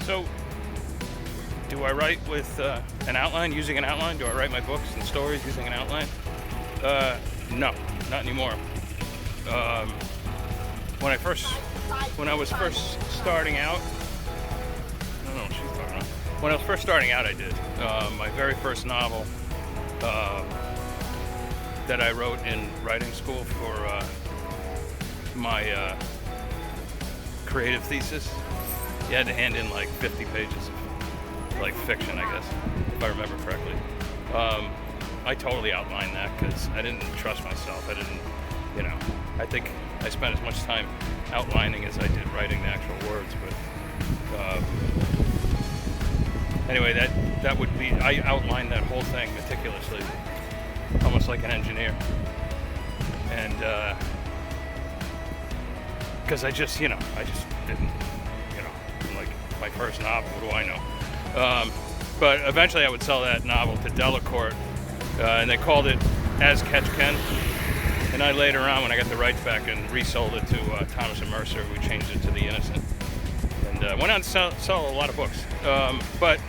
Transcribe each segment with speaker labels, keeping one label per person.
Speaker 1: So, do I write with an outline, using an outline? Do I write my books and stories using an outline? No, not anymore. Um, when I was first starting out, I don't know what she's talking about. When I was first starting out, I did. My very first novel that I wrote in writing school for my creative thesis. You had to hand in like 50 pages of like fiction, I guess, if I remember correctly. I totally outlined that because I didn't trust myself. I think I spent as much time outlining as I did writing the actual words. But anyway, that would be, I outlined that whole thing meticulously, almost like an engineer. And because I just didn't, like my first novel, what do I know? But eventually I would sell that novel to Delacorte, and they called it As Catch Can. And I later on, when I got the rights back, and resold it to Thomas and Mercer, who changed it to The Innocent. And went on to sell a lot of books. But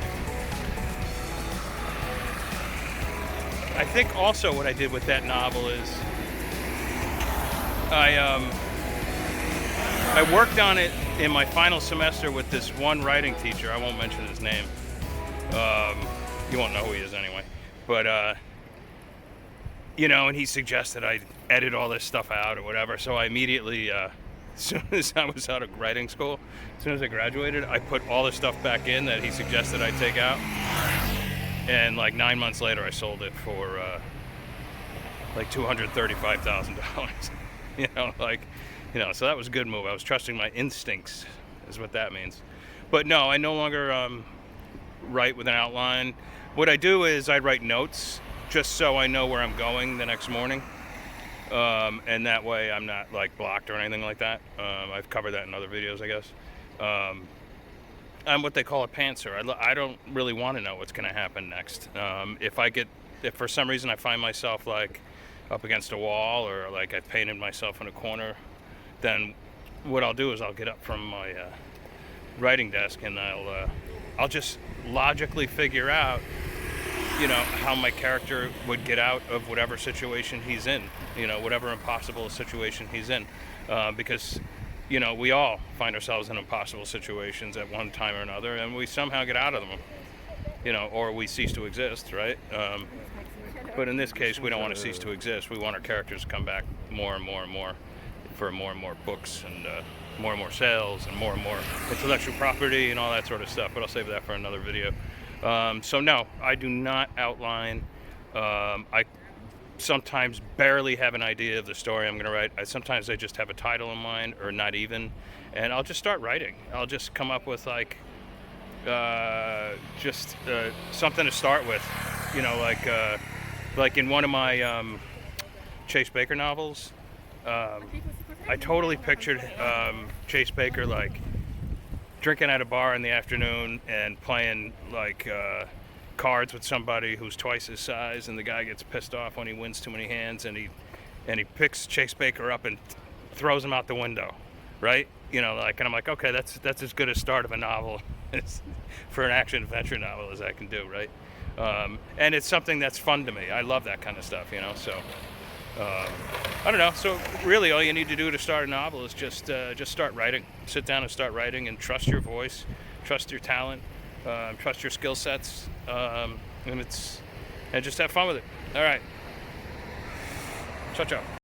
Speaker 1: I think also what I did with that novel is I worked on it in my final semester with this one writing teacher. I won't mention his name. You won't know who he is anyway. But, and he suggested I edit all this stuff out or whatever. So I immediately, as soon as I was out of writing school, as soon as I graduated, I put all the stuff back in that he suggested I take out. And like 9 months later, I sold it for like $235,000. So that was a good move. I was trusting my instincts, is what that means. But no, I no longer write with an outline. What I do is I write notes just so I know where I'm going the next morning. And that way I'm not like blocked or anything like that. I've covered that in other videos, I guess. I'm what they call a pantser. I don't really want to know what's going to happen next. If for some reason I find myself like up against a wall, or like I've painted myself in a corner, then what I'll do is I'll get up from my writing desk, and I'll just logically figure out, how my character would get out of whatever situation he's in, whatever impossible situation he's in, because we all find ourselves in impossible situations at one time or another, and we somehow get out of them, or we cease to exist, right? But in this case, we don't want to cease to exist. We want our characters to come back more and more and more for more and more books, and more and more sales, and more intellectual property and all that sort of stuff. But I'll save that for another video. So no, I do not outline. I sometimes barely have an idea of the story I'm going to write. Sometimes I just have a title in mind, or not even, and I'll just start writing. I'll just come up with like something to start with, like in one of my Chase Baker novels. I totally pictured Chase Baker like drinking at a bar in the afternoon and playing like cards with somebody who's twice his size, and the guy gets pissed off when he wins too many hands, and he picks Chase Baker up and throws him out the window, right? And I'm like, okay, that's as good a start of a novel for an action adventure novel as I can do, right? And it's something that's fun to me. I love that kind of stuff, so I don't know. So really all you need to do to start a novel is just start writing. Sit down and start writing, and trust your voice, trust your talent, trust your skill sets, and just have fun with it. All right. Ciao, ciao.